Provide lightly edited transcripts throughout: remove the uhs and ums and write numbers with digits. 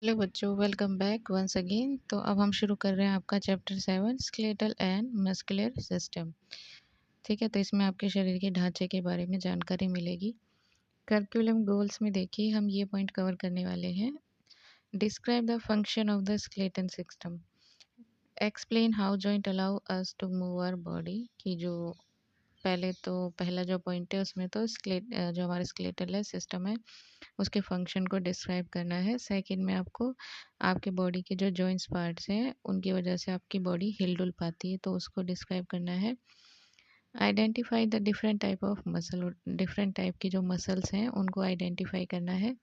Hello बच्चों, welcome back once again. तो अब हम शुरू कर रहे हैं आपका chapter 7 skeletal and muscular system. ठीक है, तो इसमें आपके शरीर के ढांचे के बारे में जानकारी मिलेगी। करिकुलम गोल्स में देखिए हम ये पॉइंट कवर करने वाले हैं। Describe the function of the skeletal system, explain how joint allow us to move our body. की जो पहला जो पॉइंट है उसमें तो जो हमारा स्केलेटल है सिस्टम है उसके फंक्शन को डिस्क्राइब करना है। सेकंड में आपको आपके बॉडी के जो जॉइंट्स पार्ट्स हैं उनकी वजह से आपकी बॉडी हिल डुल पाती है, तो उसको डिस्क्राइब करना है। Identify the different type of muscle, different type की जो मसल्स हैं उनको आइडेंटिफाई करना है।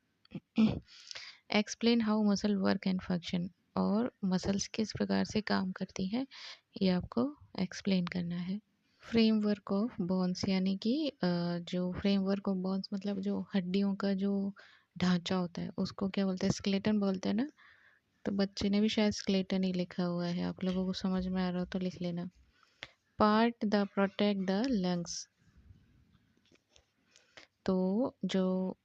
Explain how muscle work and function, और मसल्स किस प्रकार से काम करती हैं ये आपको एक्सप्लेन करना है। फ्रेमवर्क ऑफ बोन्स, यानी कि जो फ्रेमवर्क ऑफ बोन्स मतलब जो हड्डियों का जो ढांचा होता है उसको क्या बोलते हैं? स्केलेटन बोलते हैं ना। तो बच्चे ने भी शायद स्केलेटन ही लिखा हुआ है, आप लोगों को समझ में आ रहा हो तो लिख लेना। Part the protect the lungs, तो जो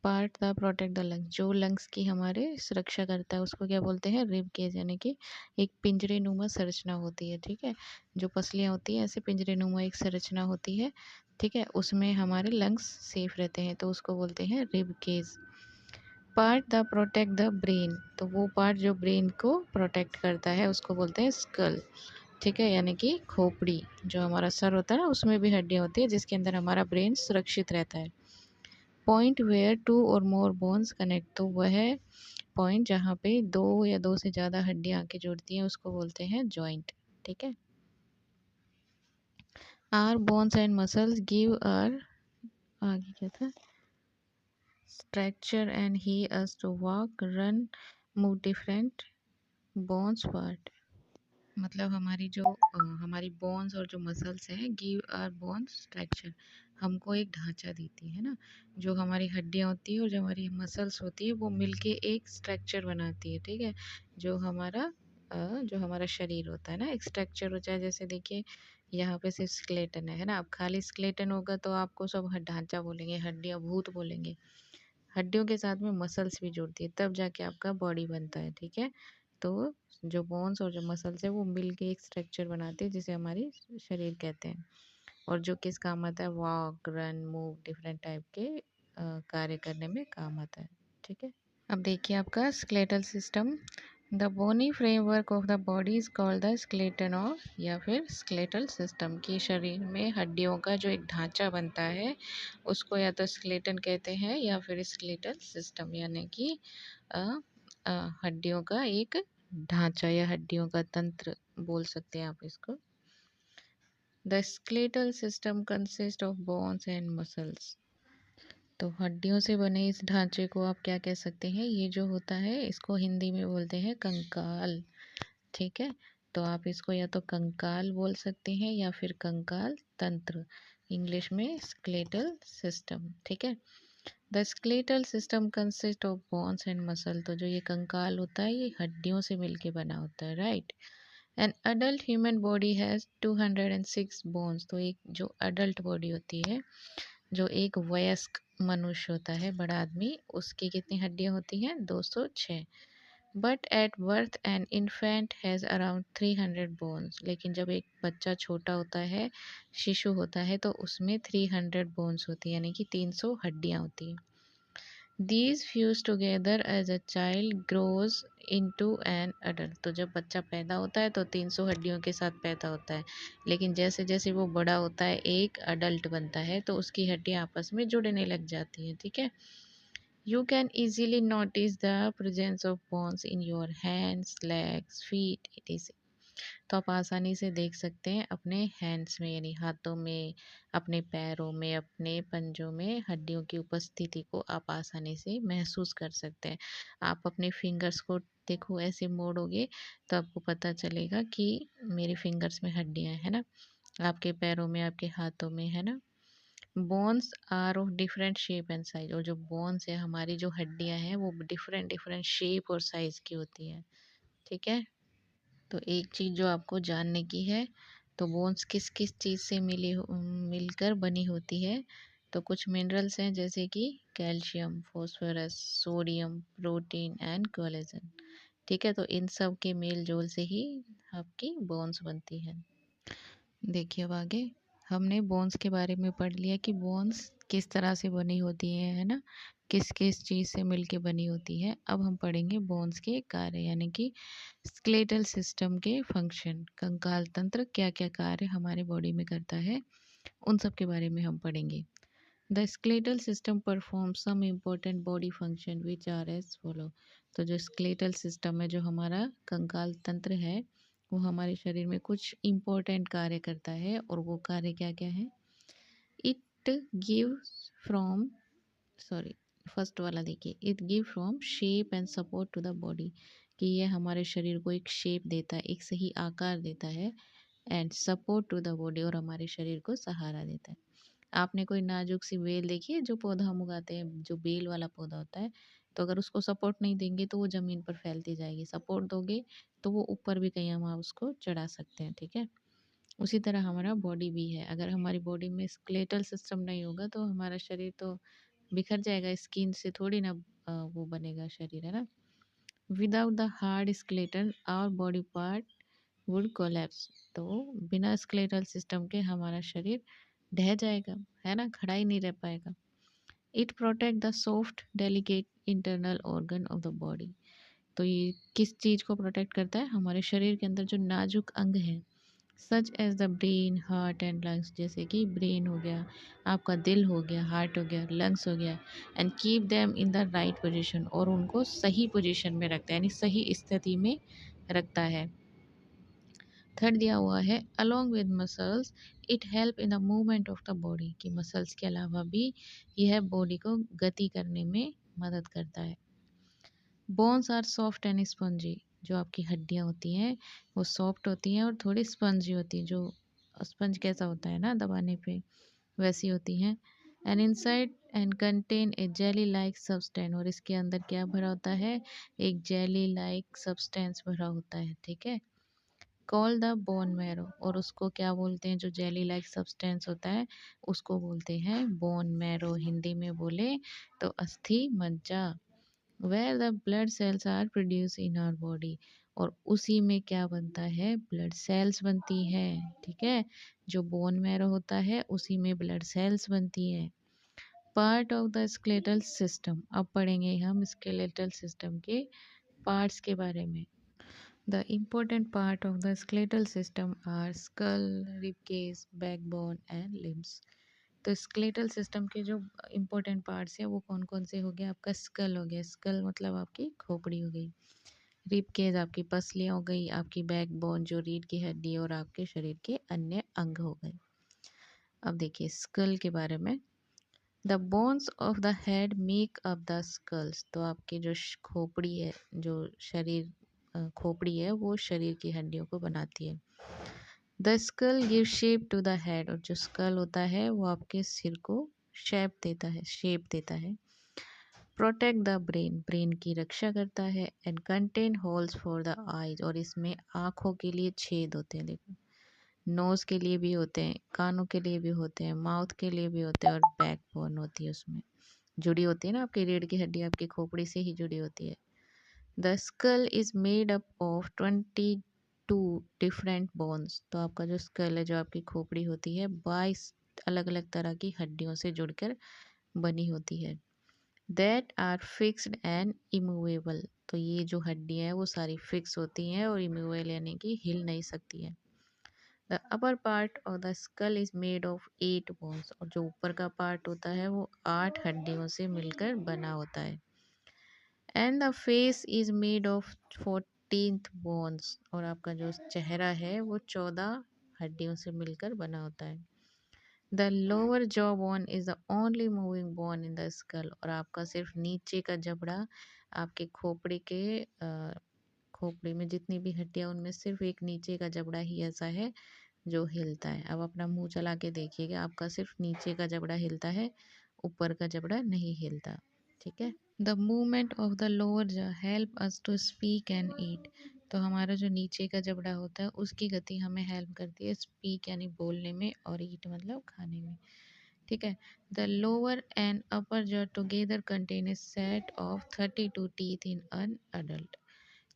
part the protect the lungs, जो लंग्स की हमारे सुरक्षा करता है उसको क्या बोलते हैं? रिब केज, यानी कि एक पिंजरे नुमा संरचना होती है। ठीक है, जो पसलियाँ होती हैं ऐसे पिंजरे नुमा एक संरचना होती है। ठीक है, उसमें हमारे लंग्स सेफ रहते हैं, तो उसको बोलते हैं rib cage. Part the protect the brain, तो वो पार्ट जो ब्रेन को प्रोटेक्ट करता है उसको बोलते हैं स्कल। ठीक है, यानी कि खोपड़ी, जो हमारा सर होता है ना उसमें भी हड्डियाँ होती है जिसके अंदर हमारा ब्रेन सुरक्षित रहता है। पॉइंट वेयर टू और मोर बोन्स कनेक्ट, तो वह पॉइंट जहाँ पे दो या दो से ज़्यादा हड्डियाँ आके जुड़ती हैं उसको बोलते हैं जॉइंट। ठीक है, our bones and muscles give our, आगे क्या था? Structure and he us to walk, run, move different bones part. मतलब हमारी बोन्स और जो मसल्स हैं गिव आर बोन्स स्ट्रक्चर, हमको एक ढांचा देती है ना। जो हमारी हड्डियाँ होती है और जो हमारी मसल्स होती है वो मिलके एक स्ट्रक्चर बनाती है। ठीक है, जो हमारा शरीर होता है ना एक स्ट्रक्चर हो जाए। जैसे देखिए यहाँ पे सिर्फ स्केलेटन है ना। अब खाली स्केलेटन होगा तो आपको सब ढांचा बोलेंगे, हड्डियाँ भूत बोलेंगे। हड्डियों के साथ में मसल्स भी जुड़ती है तब जाके आपका बॉडी बनता है। ठीक है, तो जो बोन्स और जो मसल्स है वो मिल के एक स्ट्रक्चर बनाते हैं जिसे हमारी शरीर कहते हैं, और जो किस काम आता है? Walk, run, move, different type के कार्य करने में काम आता है। ठीक है, अब देखिए आपका skeletal system. The bony framework of the body is called the skeleton of, या फिर स्केलेटल सिस्टम। की शरीर में हड्डियों का जो एक ढांचा बनता है उसको या तो स्केलेटन कहते हैं या फिर स्केलेटल सिस्टम, यानी कि अ, हड्डियों का एक ढांचा या हड्डियों का तंत्र बोल सकते हैं आप इसको। The skeletal system consist of bones and muscles, तो हड्डियों से बने इस ढांचे को आप क्या कह सकते हैं? ये जो होता है इसको हिंदी में बोलते हैं कंकाल। ठीक है, तो आप इसको या तो कंकाल बोल सकते हैं या फिर कंकाल तंत्र, इंग्लिश में स्केलेटल सिस्टम। ठीक है, the skeletal system consist of bones and muscle, तो जो ये कंकाल होता है ये हड्डियों से मिलके बना होता है। Right, an adult human body has 206 bones, तो एक जो अडल्ट बॉडी होती है, जो एक वयस्क मनुष्य होता है, बड़ा आदमी, उसकी कितनी हड्डियां होती हैं? 206। But at birth an infant has around 300 bones, लेकिन जब एक बच्चा छोटा होता है, शिशु होता है, तो उसमें 300 बोन्स होती है, यानी कि 300 हड्डियां होती हैं। These fuse together as a child grows into an adult, तो जब बच्चा पैदा होता है तो 300 हड्डियों के साथ पैदा होता है, लेकिन जैसे जैसे वो बड़ा होता है एक अडल्ट बनता है तो उसकी हड्डियाँ आपस में जुड़ने लग जाती हैं। ठीक है, you can easily notice the presence of bones in your hands, legs, feet, it is, तो आप आसानी से देख सकते हैं अपने हैंड्स में यानी हाथों में, अपने पैरों में, अपने पंजों में हड्डियों की उपस्थिति को आप आसानी से महसूस कर सकते हैं। आप अपने फिंगर्स को देखो, ऐसे मोड़ोगे तो आपको पता चलेगा कि मेरे फिंगर्स में हड्डियां हैं ना, आपके पैरों में, आपके हाथों में, है ना। Bones are of different shape and size, और जो बोन्स है हमारी जो हड्डियां हैं वो डिफरेंट डिफरेंट शेप और साइज की होती हैं। ठीक है, तो एक चीज़ जो आपको जानने की है, तो बोन्स किस किस चीज़ से मिलकर बनी होती है, तो कुछ मिनरल्स हैं जैसे कि calcium, phosphorus, sodium, protein and collagen. ठीक है, तो इन सब के मेल जोल से ही आपकी बोन्स बनती है। देखिए अब आगे हमने बोन्स के बारे में पढ़ लिया कि बोन्स किस तरह से बनी होती है ना, किस किस चीज़ से मिलके बनी होती है। अब हम पढ़ेंगे बोन्स के कार्य यानी कि स्केलेटल सिस्टम के फंक्शन। कंकाल तंत्र क्या क्या कार्य हमारे बॉडी में करता है, उन सब के बारे में हम पढ़ेंगे। The skeletal system perform some important body function which are as follow. तो जो स्केलेटल सिस्टम है, जो हमारा कंकाल तंत्र है, वो हमारे शरीर में कुछ इम्पोर्टेंट कार्य करता है। और वो कार्य क्या क्या है? It give from sorry first वाला देखिए, it give from shape and support to the body, कि ये हमारे शरीर को एक शेप देता है, एक सही आकार देता है। And support to the body, और हमारे शरीर को सहारा देता है। आपने कोई नाजुक सी बेल देखी है? जो पौधा हम उगाते हैं, जो बेल वाला पौधा होता है, तो अगर उसको सपोर्ट नहीं देंगे तो वो ज़मीन पर फैलती जाएगी। सपोर्ट दोगे तो वो ऊपर भी कहीं हम उसको चढ़ा सकते हैं। ठीक है, उसी तरह हमारा बॉडी भी है। अगर हमारी बॉडी में स्केलेटल सिस्टम नहीं होगा तो हमारा शरीर तो बिखर जाएगा। स्किन से थोड़ी ना वो बनेगा शरीर, है ना। Without the hard skeleton our body part would collapse. तो बिना स्केलेटल सिस्टम के हमारा शरीर ढह जाएगा, है ना, खड़ा ही नहीं रह पाएगा। It protect the soft delicate internal organ of the body. तो ये किस चीज़ को प्रोटेक्ट करता है? हमारे शरीर के अंदर जो नाजुक अंग हैं, such as the brain, heart and lungs. जैसे कि ब्रेन हो गया, आपका दिल हो गया, हार्ट हो गया, लंग्स हो गया। And keep them in the right position, और उनको सही पोजिशन में रखता है, यानी सही स्थिति में रखता है। थर्ड दिया हुआ है, along with muscles it help in the movement of the body, कि मसल्स के अलावा भी यह बॉडी को गति करने में मदद करता है। Bones are soft and spongy. जो आपकी हड्डियाँ होती हैं वो सॉफ्ट होती हैं और थोड़ी स्पंजी होती हैं। जो स्पंज कैसा होता है ना, दबाने पे वैसी होती हैं। And inside and contain a jelly like substance, और इसके अंदर क्या भरा होता है? एक जेली लाइक सब्सटेंस भरा होता है। ठीक है, कॉल द बोन मैरो, और उसको क्या बोलते हैं? जो जेली लाइक सब्सटेंस होता है उसको बोलते हैं बोन मैरो। हिंदी में बोले तो अस्थि मज्जा। Where the blood cells are produce in our body, और उसी में क्या बनता है? ब्लड सेल्स बनती है। ठीक है, जो बोन मैरो होता है उसी में ब्लड सेल्स बनती है। Part of the skeletal system. अब पढ़ेंगे हम स्केलेटल सिस्टम के पार्ट्स के बारे में। The important part of the skeletal system are skull, ribcage, backbone and limbs. तो स्केलेटल सिस्टम के जो इम्पोर्टेंट पार्ट्स हैं वो कौन कौन से हो गए? आपका स्कल हो गया, स्कल मतलब आपकी खोपड़ी हो गई। रिब केज आपकी पसलियाँ हो गई, आपकी बैकबोन जो रीढ़ की हड्डी, और आपके शरीर के अन्य अंग हो गए। अब देखिए स्कल के बारे में। The bones of the head make up the skulls. तो आपकी जो खोपड़ी है, जो शरीर खोपड़ी है, वो शरीर की हड्डियों को बनाती है। The skull give shape to the head, और जो स्कल होता है वो आपके सिर को शेप देता है, शेप देता है। प्रोटेक्ट द ब्रेन, ब्रेन की रक्षा करता है। And contain holes for the eyes, और इसमें आँखों के लिए छेद होते हैं। देखो, नोज़ के लिए भी होते हैं, कानों के लिए भी होते हैं, माउथ के लिए भी होते हैं, और बैक बोन होती है, उसमें जुड़ी होती है ना। आपकी रीढ़ की हड्डी आपकी खोपड़ी से ही जुड़ी होती है। The skull is made up of 22 different bones. तो आपका जो स्कल है, जो आपकी खोपड़ी होती है, 22 अलग अलग तरह की हड्डियों से जुड़कर बनी होती है। That are fixed and immovable. तो ये जो हड्डियाँ हैं वो सारी फिक्स होती हैं और इमूवेबल यानी कि हिल नहीं सकती हैं। The upper part of the skull is made of 8 bones, और जो ऊपर का पार्ट होता है वो 8 हड्डियों से मिलकर बना होता है। And the face is made of 14 bones, और आपका जो चेहरा है वो 14 हड्डियों से मिलकर बना होता है। The lower jaw bone is the only moving bone in the skull, और आपका सिर्फ नीचे का जबड़ा आपके खोपड़ी के खोपड़ी में जितनी भी हड्डियां, उनमें सिर्फ एक नीचे का जबड़ा ही ऐसा है जो हिलता है। अब अपना मुंह चला के देखिएगा, आपका सिर्फ नीचे का जबड़ा हिलता है, ऊपर का जबड़ा नहीं हिलता। ठीक है। The movement of the lower jaw help us to speak and eat. तो हमारा जो नीचे का जबड़ा होता है उसकी गति हमें हेल्प करती है स्पीक यानी बोलने में, और ईट मतलब खाने में। ठीक है। The lower and upper jaw together contain a set of 32 teeth in an adult.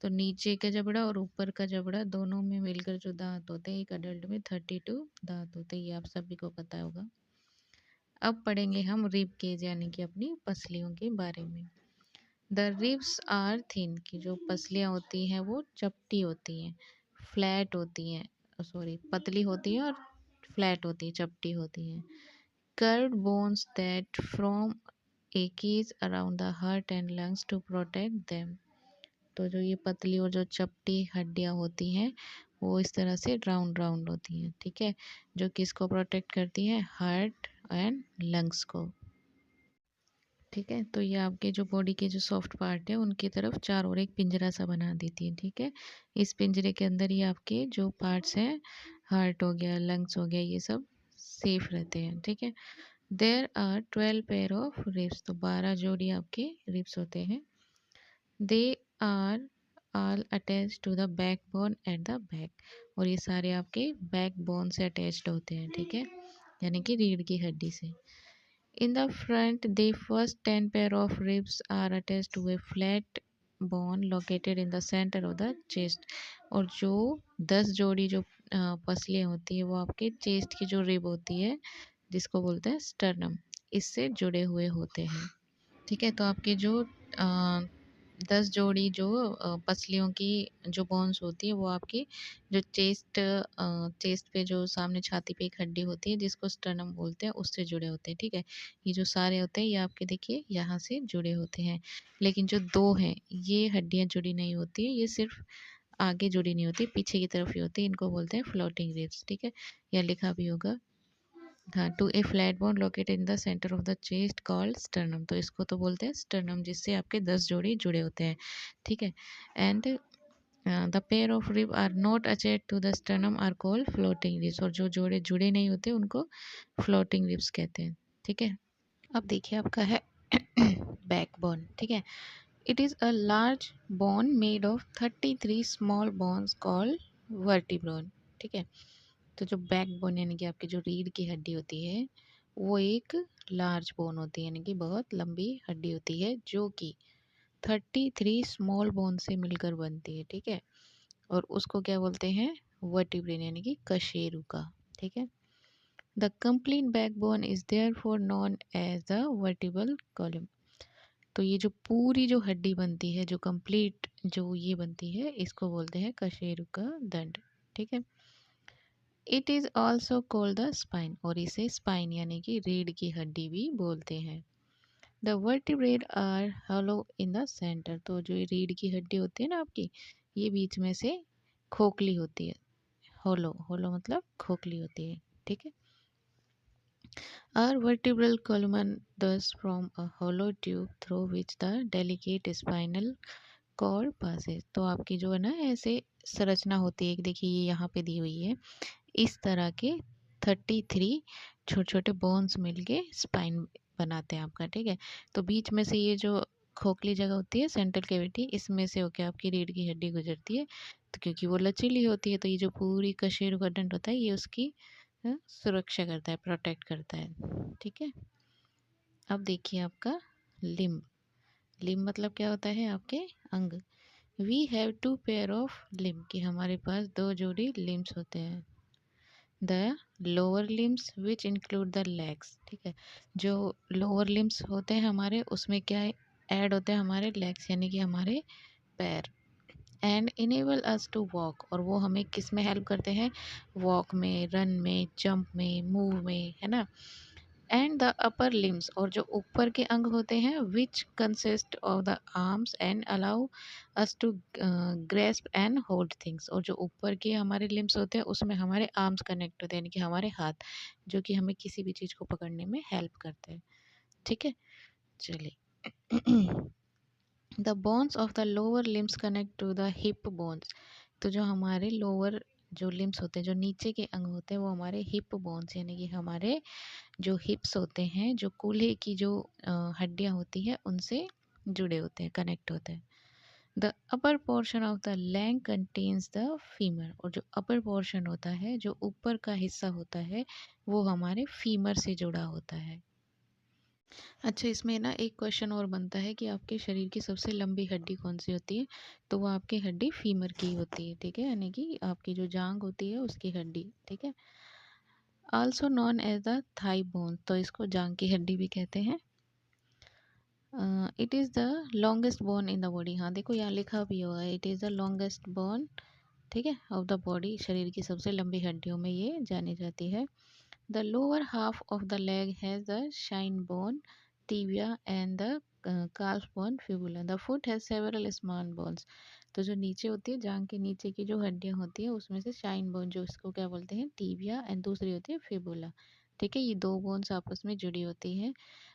तो नीचे का जबड़ा और ऊपर का जबड़ा दोनों में मिलकर जो दांत होते हैं, एक अडल्ट में 32 दांत होते हैं, ये आप सभी को पता होगा। अब पढ़ेंगे हम रिब केज यानी कि अपनी पसलियों के बारे में। द रिब्स आर थिन, की जो पसलियाँ होती हैं वो चपटी होती हैं, फ्लैट होती हैं, सॉरी पतली होती हैं और फ्लैट होती है, चपटी होती हैं। Curved bones that from a cage around the heart and lungs to protect them. तो जो ये पतली और जो चपटी हड्डियाँ होती हैं वो इस तरह से राउंड राउंड होती हैं, ठीक है, जो किसको प्रोटेक्ट करती है, हार्ट एंड लंग्स को। ठीक है, तो ये आपके जो बॉडी के जो सॉफ्ट पार्ट है उनकी तरफ चार और एक पिंजरा सा बना देती है। ठीक है, इस पिंजरे के अंदर ही आपके जो पार्ट्स हैं, हार्ट हो गया, लंग्स हो गया, ये सब सेफ रहते हैं। ठीक है, there are 12 pair of ribs, तो 12 जोड़ी आपके रिब्स होते हैं। They are all attach to the back bone at the back, और ये सारे आपके बैक बोन से अटैच्ड होते हैं। ठीक है, यानी कि रीढ़ की हड्डी से। In the front, the first 10 pair of ribs are attached to a flat bone located in the center of the chest। और जो 10 जोड़ी जो पसलियाँ होती है वो आपके चेस्ट की जो रिब होती है, जिसको बोलते हैं स्टर्नम, इससे जुड़े हुए होते हैं। ठीक है, तो आपके जो 10 जोड़ी जो पसलियों की जो बोन्स होती है वो आपकी जो चेस्ट पे जो सामने छाती पे एक हड्डी होती है जिसको स्टर्नम बोलते हैं, उससे जुड़े होते हैं। ठीक है, ये जो सारे होते हैं ये आपके देखिए यहाँ से जुड़े होते हैं, लेकिन जो दो हैं ये हड्डियाँ जुड़ी नहीं होती है, ये सिर्फ आगे जुड़ी नहीं होती, पीछे की तरफ ही होती है, इनको बोलते हैं फ्लोटिंग रिब्स। ठीक है, यह लिखा भी होगा, हाँ, to a flat bone located in the centre of the chest called sternum, तो इसको तो बोलते हैं स्टर्नम, जिससे आपके 10 जोड़ी जुड़े होते हैं। ठीक है, and the pair of rib are not attached to the sternum are called floating ribs, और जो जोड़े जुड़े नहीं होते उनको फ्लोटिंग रिब्स कहते हैं। ठीक है, अब देखिए आपका है बैकबोन। ठीक है, it is a large bone made of 33 small bones called vertebrae. ठीक है, तो जो बैकबोन यानी कि आपकी जो रीढ़ की हड्डी होती है वो एक लार्ज बोन होती है, यानी कि बहुत लंबी हड्डी होती है, जो कि 33 स्मॉल बोन से मिलकर बनती है। ठीक है, और उसको क्या बोलते हैं, वर्टिब्रेन, यानी कि कशेरुका। ठीक है, the complete backbone is therefore known as the vertebral column. तो ये जो पूरी जो हड्डी बनती है, जो कंप्लीट जो ये बनती है, इसको बोलते हैं कशेरुका दंड। ठीक है, it is also called the spine, और इसे स्पाइन यानी कि रीढ़ की हड्डी भी बोलते हैं। The vertebrate are hollow in the centre, तो जो ये रीढ़ की हड्डी होती है ना आपकी, ये बीच में से खोखली होती है, होलो, होलो मतलब खोखली होती है। ठीक है, our vertebral column thus from a hollow tube through which the delicate spinal cord passes। तो आपकी जो है ना ऐसे संरचना होती है, देखिए ये यहाँ पे दी हुई है, इस तरह के 33 छोटे छोटे बोन्स मिलके स्पाइन बनाते हैं आपका। ठीक है, तो बीच में से ये जो खोखली जगह होती है, सेंट्रल कैविटी, इसमें से होकर आपकी रीढ़ की हड्डी गुजरती है, तो क्योंकि वो लचीली होती है तो ये जो पूरी कशेरुकदंड होता है ये उसकी सुरक्षा करता है, प्रोटेक्ट करता है। ठीक है, अब देखिए आपका लिम्ब। लिम्ब मतलब क्या होता है, आपके अंग। We have 2 pair of limb, कि हमारे पास 2 जोड़ी लिम्स होते हैं। The lower limbs which include the legs. ठीक है, जो लोअर लिम्स होते हैं हमारे, उसमें क्या ऐड होते हैं, हमारे लेग्स यानी कि हमारे पैर। And enable us to walk, और वो हमें किस में हेल्प करते हैं, वॉक में, रन में, जंप में, मूव में, है ना। एंड द अपर लिम्स, और जो ऊपर के अंग होते हैं, which consist of the arms and allow us to grasp and hold things, और जो ऊपर के हमारे लिम्स होते हैं उसमें हमारे आर्म्स कनेक्ट होते हैं, यानी कि हमारे हाथ, जो कि हमें किसी भी चीज़ को पकड़ने में हेल्प करते हैं। ठीक है, चलिए the bones of the lower limbs connect to the hip bones, तो जो हमारे लोअर जो लिम्स होते हैं, जो नीचे के अंग होते हैं, वो हमारे हिप बोन्स यानी कि हमारे जो हिप्स होते हैं, जो कूल्हे की जो हड्डियाँ होती हैं, उनसे जुड़े होते हैं, कनेक्ट होते हैं। The upper portion of the leg contains the femur, और जो अपर पोर्शन होता है, जो ऊपर का हिस्सा होता है, वो हमारे फीमर से जुड़ा होता है। अच्छा, इसमें ना एक क्वेश्चन और बनता है कि आपके शरीर की सबसे लंबी हड्डी कौन सी होती है, तो वो आपकी हड्डी फीमर की होती है, ठीक है, यानी कि आपकी जो जांग होती है उसकी हड्डी, ठीक है। Also known as the thigh bone, तो इसको जांग की हड्डी भी कहते हैं। It is the longest bone in the body, हाँ देखो यहाँ लिखा भी हुआ है, it is the longest bone, ठीक है, ऑफ द बॉडी, शरीर की सबसे लंबी हड्डियों में ये जानी जाती है। The lower half of the leg has the shine bone, tibia and the calf bone fibula. The foot has several small bones. तो जो नीचे होती है, जांग के नीचे की जो हड्डियां होती है उसमें से शाइन बोन, जो इसको क्या बोलते हैं, टीबिया, एंड दूसरी होती है फिबुला, ठीक है। ये दो बोन्स आपस में जुड़ी होती हैं।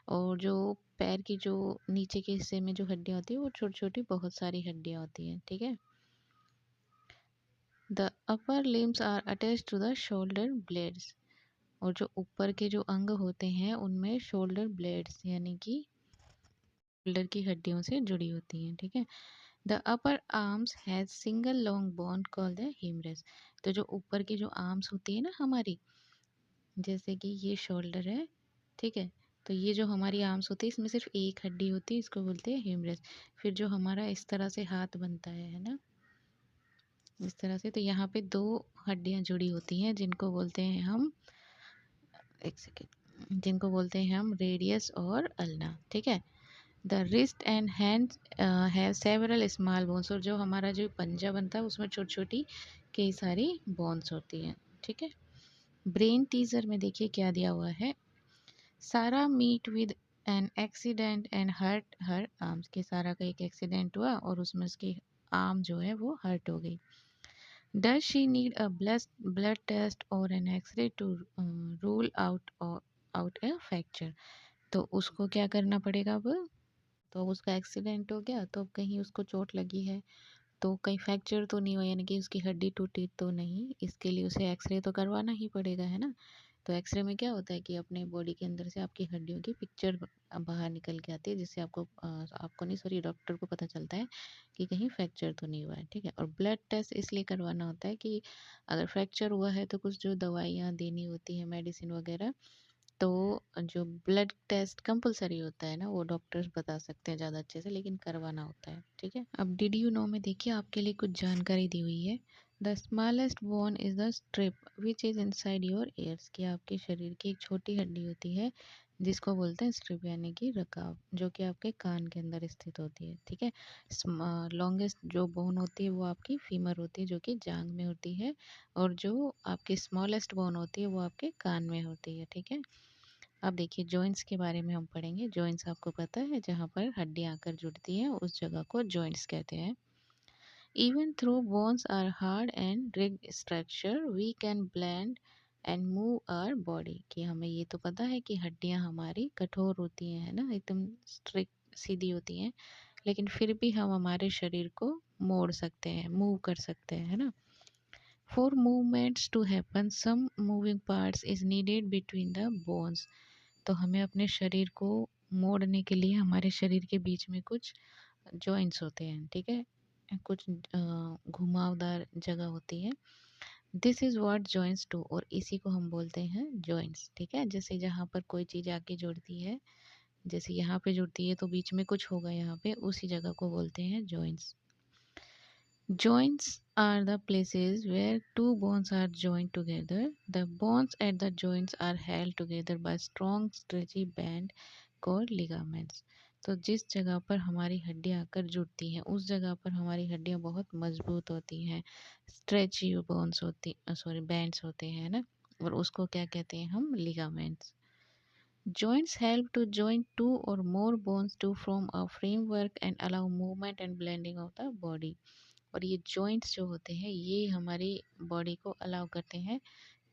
और जो पैर की जो नीचे के हिस्से में जो हड्डियां होती है वो छोटी छोटी बहुत सारी हड्डियां होती हैं, ठीक है। The upper limbs are attach to the shoulder blades, और जो ऊपर के जो अंग होते हैं उनमें शोल्डर ब्लेड्स यानी कि शोल्डर की हड्डियों से जुड़ी होती हैं, ठीक है। The upper arms has single long bone called the humerus, तो जो ऊपर की जो आर्म्स होती है ना हमारी, जैसे कि ये शोल्डर है, ठीक है, तो ये जो हमारी आर्म्स होती है इसमें सिर्फ एक हड्डी होती है, इसको बोलते हैं ह्यूमरस। फिर जो हमारा इस तरह से हाथ बनता है ना, इस तरह से, तो यहाँ पे दो हड्डियाँ जुड़ी होती हैं जिनको बोलते हैं हम, एक सेकेंड, जिनको बोलते हैं हम रेडियस और अल्ना, ठीक है। The wrist and hand have several small bones, और जो हमारा जो पंजा बनता है उसमें छोटी छोटी कई सारी बोन्स होती हैं, ठीक है। ब्रेन टीजर में देखिए क्या दिया हुआ है, Sara meet with an accident and hurt her arms, के सारा का एक एक्सीडेंट हुआ और उसमें उसकी आर्म जो है वो हर्ट हो गई। Does she need a blood test और an xray to rule out a fracture, तो उसको क्या करना पड़ेगा अब, तो अब उसका एक्सीडेंट हो गया, तो अब कहीं उसको चोट लगी है, तो कहीं फ्रैक्चर तो नहीं हुआ, यानी कि उसकी हड्डी टूटी तो नहीं, इसके लिए उसे एक्सरे तो करवाना ही पड़ेगा, है ना। तो एक्सरे में क्या होता है कि अपने बॉडी के अंदर से आपकी हड्डियों की पिक्चर बाहर निकल के आती है, जिससे आपको नहीं, सॉरी, डॉक्टर को पता चलता है कि कहीं फ्रैक्चर तो नहीं हुआ है, ठीक है। और ब्लड टेस्ट इसलिए करवाना होता है कि अगर फ्रैक्चर हुआ है तो कुछ जो दवाइयाँ देनी होती हैं, मेडिसिन वगैरह, तो जो ब्लड टेस्ट कंपलसरी होता है ना, वो डॉक्टर्स बता सकते हैं ज़्यादा अच्छे से, लेकिन करवाना होता है, ठीक है। अब डिड यू नो में देखिए आपके लिए कुछ जानकारी दी हुई है। The smallest bone is the strip which is inside your ears, कि आपके शरीर की एक छोटी हड्डी होती है जिसको बोलते हैं स्ट्रिप, यानी कि रकाब, जो कि आपके कान के अंदर स्थित होती है, ठीक है। लॉन्गेस्ट जो बोन होती है वो आपकी फीमर होती है, जो कि जांग में होती है, और जो आपकी स्मॉलेस्ट बोन होती है वो आपके कान में होती है, ठीक है। अब देखिए जॉइंट्स के बारे में हम पढ़ेंगे। जॉइंट्स आपको पता है, जहाँ पर हड्डियाँ आकर जुड़ती हैं उस जगह को जॉइंट्स कहते हैं। Even though bones are hard and rigid structure we can blend and move our body, कि हमें ये तो पता है कि हड्डियाँ हमारी कठोर होती हैं, है ना, एकदम स्ट्रिक्ट सीधी होती हैं, लेकिन फिर भी हम हमारे शरीर को मोड़ सकते हैं, मूव कर सकते हैं, है ना। For movements to happen some moving parts is needed between the bones, तो हमें अपने शरीर को मोड़ने के लिए हमारे शरीर के बीच में कुछ जॉइंट्स होते हैं, ठीक है, कुछ घुमावदार जगह होती है। This is what joints do, और इसी को हम बोलते हैं जॉइंट्स, ठीक है। जैसे जहाँ पर कोई चीज़ आके जुड़ती है, जैसे यहाँ पे जुड़ती है तो बीच में कुछ होगा यहाँ पे, उसी जगह को बोलते हैं joints. Joints are the places where two bones are joined together. The bones at the joints are held together by strong stretchy band called ligaments. तो जिस जगह पर हमारी हड्डियाँ आकर जुड़ती हैं उस जगह पर हमारी हड्डियाँ बहुत मजबूत होती हैं, स्ट्रेची बोन्स होती, सॉरी, बैंड्स होते हैं ना, और उसको क्या कहते हैं हम, ligaments. Joints help to join two or more bones to form a framework and allow movement and blending of the body. और ये जॉइंट्स जो होते हैं ये हमारी बॉडी को अलाउ करते हैं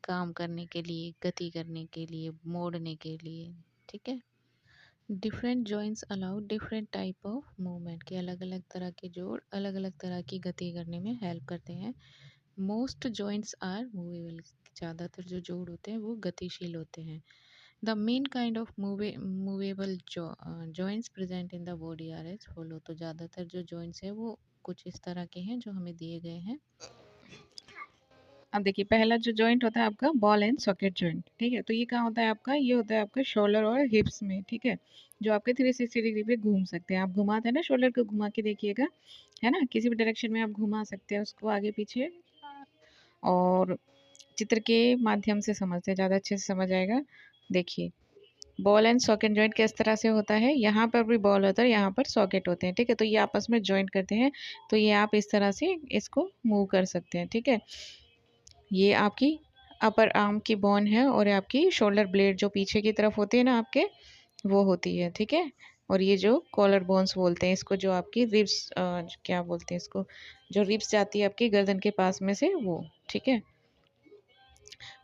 काम करने के लिए, गति करने के लिए, मोड़ने के लिए, ठीक है। Different joints allow different type of movement, के अलग अलग तरह के जोड़ अलग अलग तरह की गति करने में हेल्प करते हैं। मोस्ट जॉइंट्स आर मूवेबल, ज़्यादातर जो जोड़ होते हैं वो गतिशील होते हैं। The main kind of movable joints present in the body are as follow, तो ज़्यादातर जो जॉइंट्स है वो कुछ इस तरह के हैं जो हमें दिए गए हैं। अब देखिए पहला जो जॉइंट होता है आपका बॉल एंड सॉकेट जॉइंट, ठीक है। तो ये कहाँ होता है आपका, ये होता है आपका शोल्डर और हिप्स में, ठीक है, जो आपके 360 डिग्री पे घूम सकते हैं। आप घुमाते हैं ना, शोल्डर को घुमा के देखिएगा, है ना, किसी भी डायरेक्शन में आप घुमा सकते हैं उसको आगे पीछे, और चित्र के माध्यम से समझते हैं, ज़्यादा अच्छे से समझ आएगा। देखिए बॉल एंड सॉकेट जॉइंट किस तरह से होता है, यहाँ पर भी बॉल होता है, यहाँ पर सॉकेट होते हैं, ठीक है। तो ये आपस में जॉइंट करते हैं, तो ये आप इस तरह से इसको मूव कर सकते हैं, ठीक है। ये आपकी अपर आर्म की बोन है और आपकी शोल्डर ब्लेड जो पीछे की तरफ होती है ना आपके, वो होती है, ठीक है। और ये जो कॉलर बोन्स बोलते हैं इसको, जो आपकी रिब्स क्या बोलते हैं इसको, जो रिब्स जाती है आपकी गर्दन के पास में से, वो, ठीक है।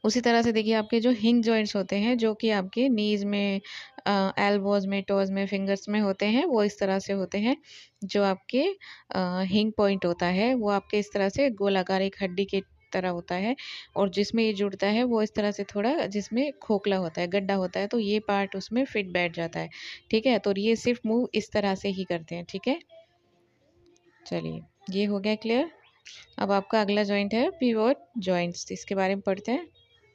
उसी तरह से देखिए आपके जो हिंग जॉइंट्स होते हैं जो कि आपके नीज में, एल्बोज में, टोज में, फिंगर्स में होते हैं, वो इस तरह से होते हैं। जो आपके हिंग पॉइंट होता है वो आपके इस तरह से गोलाकार एक हड्डी के तरह होता है, और जिसमें ये जुड़ता है वो इस तरह से थोड़ा, जिसमें खोखला होता है, गड्ढा होता है, तो ये पार्ट उसमें फिट बैठ जाता है, ठीक है। तो ये सिर्फ मूव इस तरह से ही करते हैं, ठीक है। चलिए ये हो गया क्लियर। अब आपका अगला जॉइंट है पिवोट जॉइंट्स, इसके बारे में पढ़ते हैं।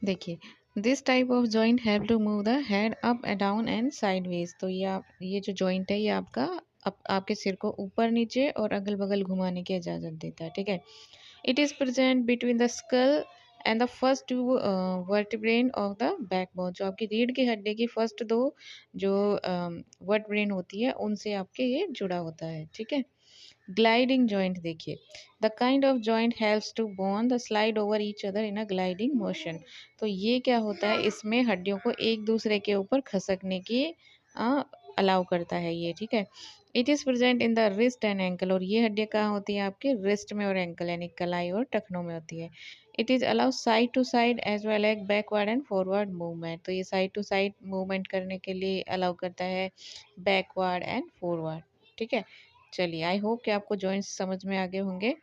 देखिए this type of joint have to move the head up and down and sideways. तो ये जो जॉइंट है ये आपका आपके सिर को ऊपर नीचे और अगल बगल घुमाने की इजाज़त देता है, ठीक है। It is present between the skull and the first two vertebrae of the backbone. जो आपकी रीढ़ की हड्डी की फर्स्ट दो जो वर्टिब्रेन होती है उनसे आपके ये जुड़ा होता है, ठीक है। ग्लाइडिंग जॉइंट देखिए, the kind of joint helps to bone the slide over each other in a gliding motion. तो ये क्या होता है, इसमें हड्डियों को एक दूसरे के ऊपर खसकने की अलाउ करता है ये, ठीक है। It is present in the wrist and ankle. और ये हड्डियाँ कहाँ होती हैं आपके रिस्ट में और एंकल यानी कलाई और टखनों में होती है। It is allow side to side as well as backward and forward movement. तो ये साइड टू साइड मूवमेंट करने के लिए अलाउ करता है, बैकवर्ड एंड फॉरवर्ड, ठीक है। चलिए आई होप कि आपको जॉइंट्स समझ में आ गए होंगे।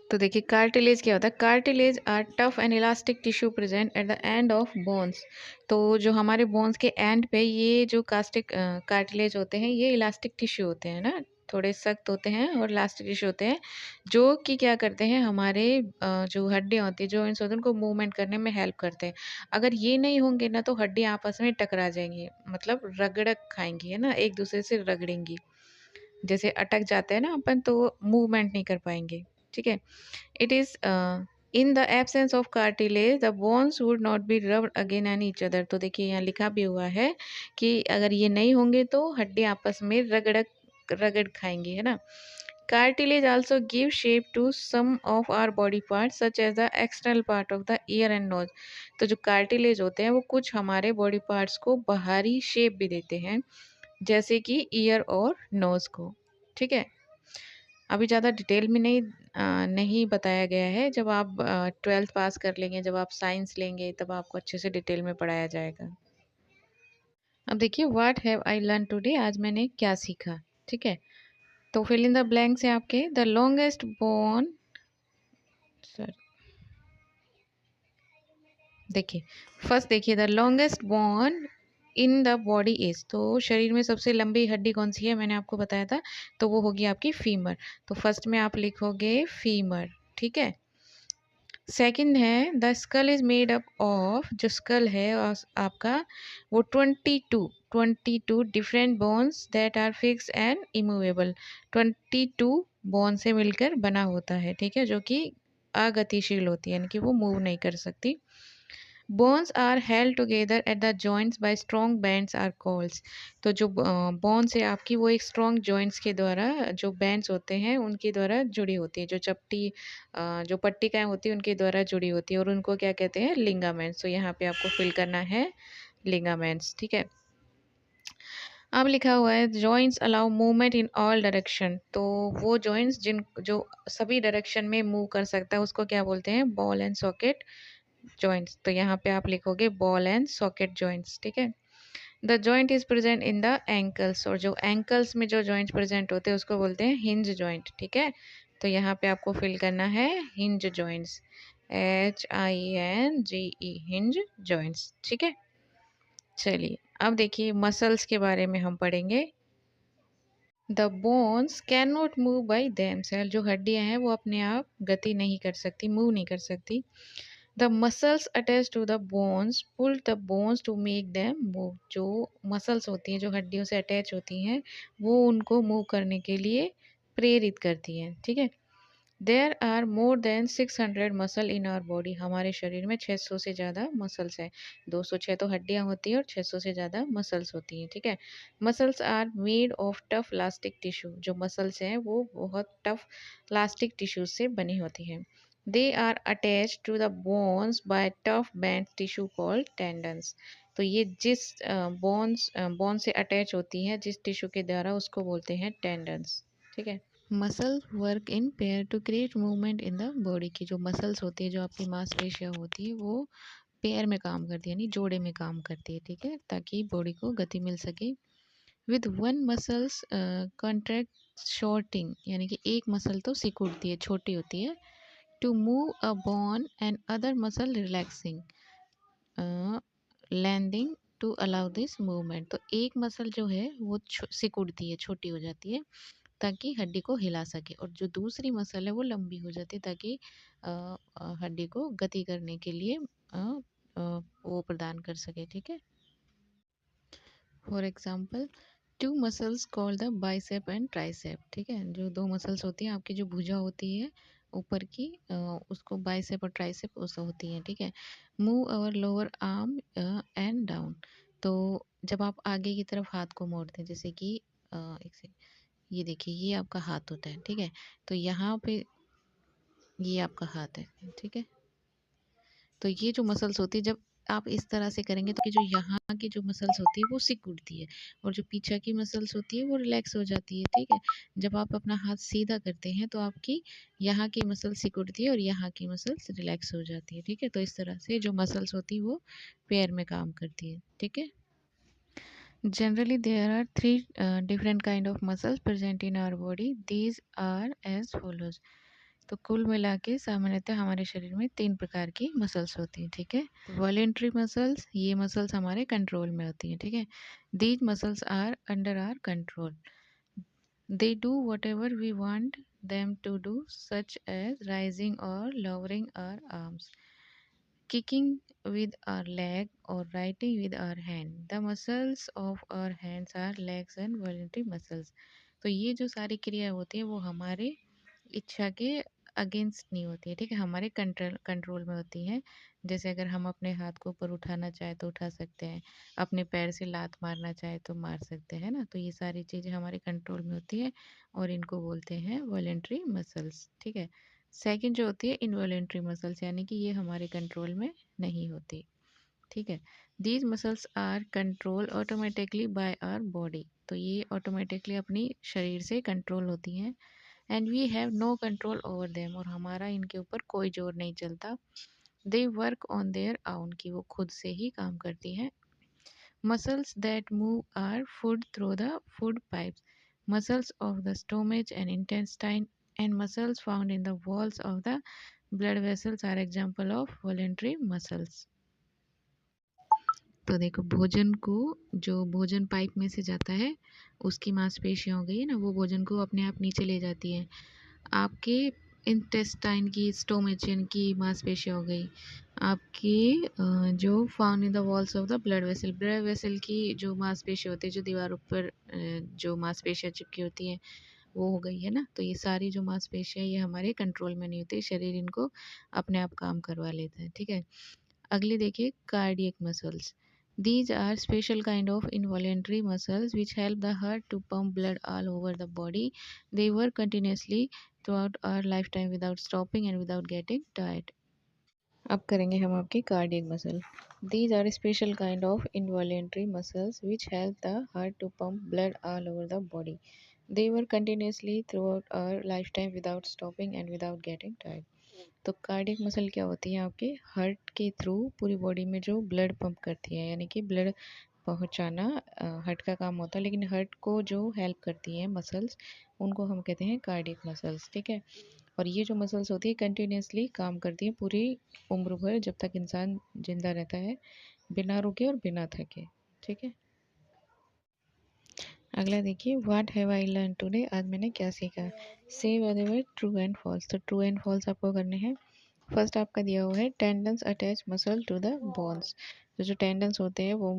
तो देखिए कार्टिलेज क्या होता है, cartilage are tough and elastic tissue present at the end of bones. तो जो हमारे बोन्स के एंड पे ये जो कार्टिलेज होते हैं ये इलास्टिक टिश्यू होते हैं ना, थोड़े सख्त होते हैं और इलास्टिक टिश्यू होते हैं, जो कि क्या करते हैं हमारे जो हड्डियाँ होती है, जॉइंट्स होते हैं, उनको मूवमेंट करने में हेल्प करते हैं। अगर ये नहीं होंगे ना तो हड्डियाँ आपस में टकरा जाएंगी, मतलब रगड़क खाएंगी, है ना, एक दूसरे से रगड़ेंगी, जैसे अटक जाते हैं ना अपन, तो मूवमेंट नहीं कर पाएंगे, ठीक है। It is in the absence of cartilage the bones would not be rubbed again and each other. तो देखिए यहाँ लिखा भी हुआ है कि अगर ये नहीं होंगे तो हड्डी आपस में रगड़ खाएंगी, है ना। Cartilage also give shape to some of our body parts such as the external part of the ear and nose. तो जो कार्टिलेज होते हैं वो कुछ हमारे बॉडी पार्ट्स को बाहरी शेप भी देते हैं, जैसे कि ईयर और नोज को, ठीक है। अभी ज़्यादा डिटेल में नहीं बताया गया है, जब आप 12th पास कर लेंगे, जब आप साइंस लेंगे, तब आपको अच्छे से डिटेल में पढ़ाया जाएगा। अब देखिए what have I learn today, आज मैंने क्या सीखा, ठीक है। तो फिल इन द ब्लैंक्स है आपके, द लॉन्गेस्ट बोन, सर देखिए फर्स्ट देखिए the longest bone in the body is. तो शरीर में सबसे लंबी हड्डी कौन सी है, मैंने आपको बताया था, तो वो होगी आपकी फीमर। तो फर्स्ट में आप लिखोगे फीमर, ठीक है। सेकंड है the skull is made up of, जो स्कल है और आपका वो 22 different bones that are fix and immovable. 22 bone से मिलकर बना होता है, ठीक है, जो कि अगतिशील होती है, यानी कि वो मूव नहीं कर सकती। Bones are held together at the joints by strong bands are calls. तो जो बोन्स है आपकी वो एक स्ट्रॉन्ग जॉइंट्स के द्वारा, जो बैंड्स होते हैं उनके द्वारा जुड़ी होती है, जो जो पट्टिकाएं होती हैं उनके द्वारा जुड़ी होती है, और उनको क्या कहते हैं, लिगामेंट्स। तो यहाँ पे आपको फिल करना है लिगामेंट्स, ठीक है। अब लिखा हुआ है joints allow movement in all direction. तो वो जॉइंट्स जो सभी डायरेक्शन में मूव कर सकता है उसको क्या बोलते हैं, बॉल एंड सॉकेट जॉइंट्स। तो यहाँ पे आप लिखोगे बॉल एंड सॉकेट जॉइंट्स, ठीक है। The joint is present in the ankles. और जो एंकल्स में जो जॉइंट्स प्रेजेंट होते हैं उसको बोलते हैं हिंज जॉइंट, ठीक है। तो यहाँ पे आपको फिल करना है hinge joints, HINGE, hinge joints, ठीक है। चलिए अब देखिए मसल्स के बारे में हम पढ़ेंगे। The bones can not move by themselves, जो हड्डियां हैं वो अपने आप गति नहीं कर सकती, मूव नहीं कर सकती। The muscles attach to the bones pull the bones to make them move, जो मसल्स होती हैं जो हड्डियों से अटैच होती हैं वो उनको मूव करने के लिए प्रेरित करती हैं, ठीक है। There are more than 600 muscle in our body, हमारे शरीर में 600 से ज़्यादा मसल्स हैं। 206 तो हड्डियां होती हैं और 600 से ज़्यादा मसल्स होती हैं, ठीक है। Muscles are made of tough elastic tissue, जो मसल्स हैं वो बहुत टफ इलास्टिक टिश्यूज से बनी होती हैं। They are attach to the bones by tough band tissue called tendons, तो ये जिस बोन से अटैच होती हैं जिस टिश्यू के द्वारा उसको बोलते हैं टेंडन्स, ठीक है। Muscle work in pair to create movement in the body, की जो मसल्स होती है जो आपकी मांसपेशियाँ होती है वो पेयर में काम करती है, यानी जोड़े में काम करती है, ठीक है, ताकि बॉडी को गति मिल सके। With one muscles contract shortening, यानी कि एक मसल तो सिकुड़ती है, छोटी होती है। To move a bone and other muscle relaxing landing to allow this movement, तो एक मसल जो है वो सिकुड़ती है, छोटी हो जाती है ताकि हड्डी को हिला सके, और जो दूसरी मसल है वो लंबी हो जाती है ताकि हड्डी को गति करने के लिए अ, वो प्रदान कर सके, ठीक है। For example two muscles called the bicep and tricep, ठीक है, जो दो मसल्स होती हैं आपकी जो भुजा होती है ऊपर की उसको बाइसेप और ट्राइसेप उस होती हैं, ठीक है। Move our lower arm and down, तो जब आप आगे की तरफ हाथ को मोड़ते हैं, जैसे कि एक से ये देखिए ये आपका हाथ होता है, ठीक है, तो यहाँ पे ये आपका हाथ है, ठीक है। तो ये जो मसल्स होती है जब आप इस तरह से करेंगे तो कि जो यहाँ की जो मसल्स होती है वो सिकुड़ती है और जो पीछे की मसल्स होती है वो रिलैक्स हो जाती है, ठीक है। जब आप अपना हाथ सीधा करते हैं तो आपकी यहाँ की मसल सिकुड़ती है और यहाँ की मसल्स रिलैक्स हो जाती है, ठीक है। तो इस तरह से जो मसल्स होती है वो पेयर में काम करती है, ठीक है। Generally, there are three different kind of muscles present in our body. These are as follows. तो कुल मिला के सामान्यतः हमारे शरीर में 3 प्रकार की मसल्स होती हैं, ठीक है। वॉलेंट्री मसल्स, ये मसल्स हमारे कंट्रोल में होती हैं, ठीक है। These muscles are under our control, they do whatever we want them to do, such as rising or lowering our arms, kicking with our leg or writing with our hand. The muscles of our hands are legs and voluntary muscles. तो ये जो सारी क्रिया होती है वो हमारे इच्छा के अगेंस्ट नहीं होती है, ठीक है, हमारे कंट्रोल में होती है। जैसे अगर हम अपने हाथ को ऊपर उठाना चाहे तो उठा सकते हैं, अपने पैर से लात मारना चाहे तो मार सकते हैं ना, तो ये सारी चीज़ें हमारे कंट्रोल में होती है और इनको बोलते हैं वॉलेंट्री मसल्स, ठीक है। सेकंड जो होती है इनवॉलेंट्री मसल्स, यानी कि ये हमारे कंट्रोल में नहीं होती, ठीक है। These muscles are control automatically by our body, तो ये ऑटोमेटिकली अपनी शरीर से कंट्रोल होती हैं। And we have no control over them, और हमारा इनके ऊपर कोई जोर नहीं चलता। They work on their own, की वो खुद से ही काम करती हैं। Muscles that move our food through the food pipes, muscles of the stomach and intestine and muscles found in the walls of the blood vessels are example of voluntary muscles. तो देखो भोजन को जो भोजन पाइप में से जाता है उसकी मांसपेशियाँ हो गई है ना, वो भोजन को अपने आप नीचे ले जाती है। आपके इंटेस्टाइन की स्टोमेचियन की मांसपेशियाँ हो गई, आपकी जो found in the walls of the blood vessel की जो मांसपेशियाँ होती है जो दीवारों पर जो मांसपेशियाँ चिपकी होती हैं वो हो गई है ना। तो ये सारी जो मांसपेशियाँ ये हमारे कंट्रोल में नहीं होती, शरीर इनको अपने आप काम करवा लेता है, ठीक है। अगली देखिए cardiac muscles, these are special kind of involuntary muscles which help the heart to pump blood all over the body. They work continuously throughout our lifetime without stopping and without getting tired. अब करेंगे हम आपकी cardiac muscle. These are special kind of involuntary muscles which help the heart to pump blood all over the body. They work continuously throughout our lifetime without stopping and without getting tired. तो cardiac muscle क्या होती है, आपके heart के through पूरी body में जो blood pump करती है, यानी कि ब्लड पहुंचाना हार्ट का काम होता है, लेकिन हार्ट को जो हेल्प करती है मसल्स उनको हम कहते हैं कार्डियक मसल्स, ठीक है। और ये जो मसल्स होती है कंटिन्यूसली काम करती है पूरी उम्र भर जब तक इंसान जिंदा रहता है, बिना रुके और बिना थके, ठीक है। अगला देखिए, what have I learn today, आज मैंने क्या सीखा। Say word true and false, तो ट्रू एंड फॉल्स आपको करने हैं। फर्स्ट आपका दिया हुआ है tendons attach muscle to the bones, तो जो टेंडन्स होते हैं वो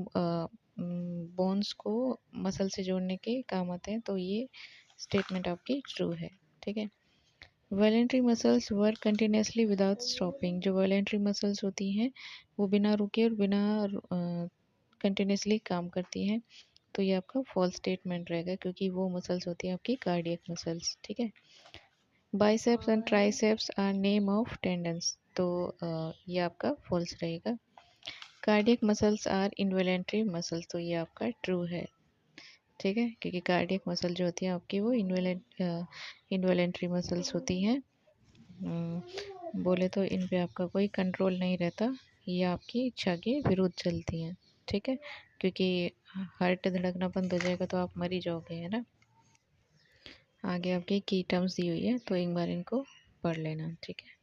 बोन्स को मसल से जोड़ने के काम आते हैं, तो ये स्टेटमेंट आपकी ट्रू है। ठीक है। Voluntary muscles work continuously without stopping, जो वॉलेंट्री मसल्स होती हैं वो बिना रुके और बिना कंटिन्यूसली काम करती हैं, तो ये आपका फॉल्स स्टेटमेंट रहेगा क्योंकि वो मसल्स होती हैं आपकी कार्डियक मसल्स। ठीक है। Biceps and triceps are name of tendons, तो ये आपका फॉल्स रहेगा। Cardiac muscles are involuntary muscles, तो ये आपका ट्रू है। ठीक है, क्योंकि कार्डियक मसल जो होती है आपकी वो इनवॉलेंट्री मसल्स होती हैं। बोले तो इन पे आपका कोई कंट्रोल नहीं रहता, ये आपकी इच्छा के विरुद्ध चलती हैं। ठीक है, क्योंकि हार्ट धड़कना बंद हो जाएगा तो आप मर ही जाओगे, है ना। आगे आपकी की टर्म्स दी हुई है, तो एक बार इनको पढ़ लेना। ठीक है।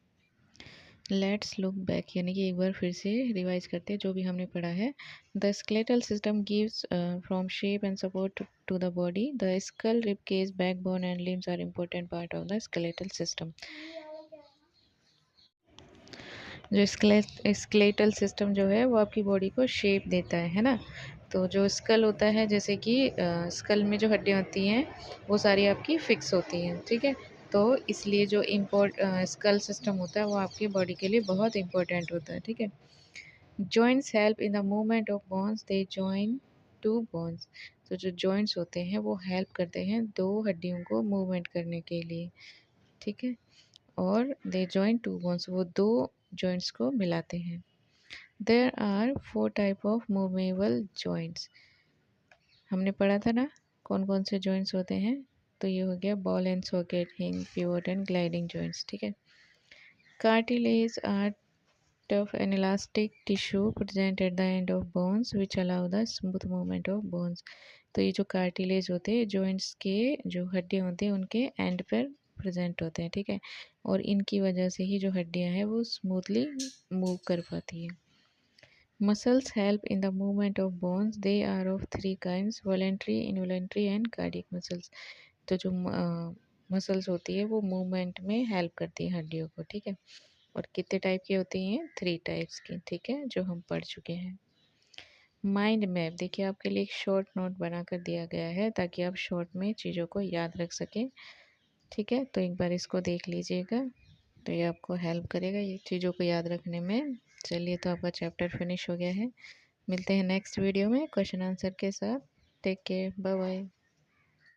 लेट्स लुक बैक, यानी कि एक बार फिर से रिवाइज करते हैं जो भी हमने पढ़ा है। The skeletal system gives from shape and support to the body. The skull, rib cage, backbone and limbs are important part of the skeletal system. जो स्केलेटल सिस्टम जो है वो आपकी बॉडी को शेप देता है ना। तो जो स्कल होता है, जैसे कि स्कल में जो हड्डियाँ होती हैं वो सारी आपकी फिक्स होती हैं। ठीक है, तो इसलिए जो स्कल सिस्टम होता है वो आपकी बॉडी के लिए बहुत इंपॉर्टेंट होता है। ठीक है। Joints help in the movement of bones, they join to bones, तो जो जॉइंट्स होते हैं वो हेल्प करते हैं दो हड्डियों को मूवमेंट करने के लिए। ठीक है। और दे जॉइन टू बोन्स, वो दो जॉइंट्स को मिलाते हैं। There are 4 type of movable joints, हमने पढ़ा था ना कौन कौन से जॉइंट्स होते हैं। तो ये हो गया ball and socket, hinge, pivot and gliding joints. ठीक है। Cartilage are tough and elastic tissue present at the end of bones which allow the smooth movement of bones, तो ये जो कार्टिलेज होते हैं जॉइंट्स के, जो हड्डियाँ होती हैं उनके एंड पर प्रेजेंट होते हैं। ठीक है, और इनकी वजह से ही जो हड्डियाँ हैं वो स्मूथली मूव कर पाती हैं। Muscles help in the movement of bones, they are of 3 kinds, voluntary, involuntary and cardiac muscles, तो जो मसल्स होती है वो मूवमेंट में हेल्प करती है हड्डियों को। ठीक है, और कितने टाइप की होती हैं, 3 टाइप्स की। ठीक है, जो हम पढ़ चुके हैं। माइंड मैप, देखिए आपके लिए एक शॉर्ट नोट बनाकर दिया गया है ताकि आप शॉर्ट में चीज़ों को याद रख सकें। ठीक है, तो एक बार इसको देख लीजिएगा, तो ये आपको हेल्प करेगा ये चीज़ों को याद रखने में। चलिए, तो आपका चैप्टर फिनिश हो गया है। मिलते हैं नेक्स्ट वीडियो में क्वेश्चन आंसर के साथ। Take care, bye bye.